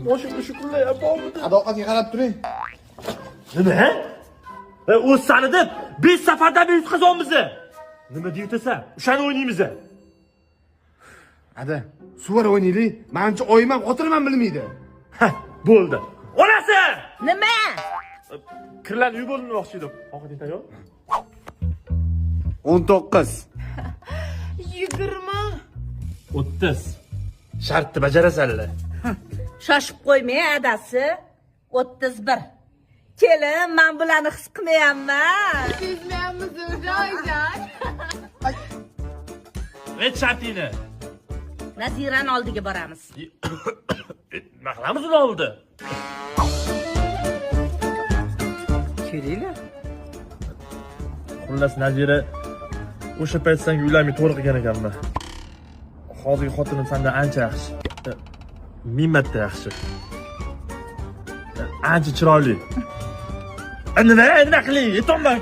boshimda shu kunlar ham bormidi? Adoqatga qarab turing. Nima? O'z sani deb 5 safarda bir yutqazamiz. Nima deyapsan? O'shani o'ynaymiz. Ada, suvar o'ynaylik. Menimcha oyim ham xotirman bilmaydi. Hah, bo'ldi. Onasi! Nima? Kirlarni yuvib bo'lmoqchi edim. Ovqating tayyor? 19. 20. 30. Shartni bajarasanlar. Shoshib qo'ymay adasi. 31. Kelin, men bularni his qilmayapman. Sezmayapmiz joyjon. Vet shartingni. Nazirani oldiga boramiz. Nima qilamiz uni oldi? Kelinglar. Xullas Nazira o'sha payt senga uylanmay to'g'ri qilgan ekanman. Hozirgi xotinim sendan ancha yaxshi. 1000 marta yaxshi. Ancha chiroyli. Nima qiling? Aytolmang.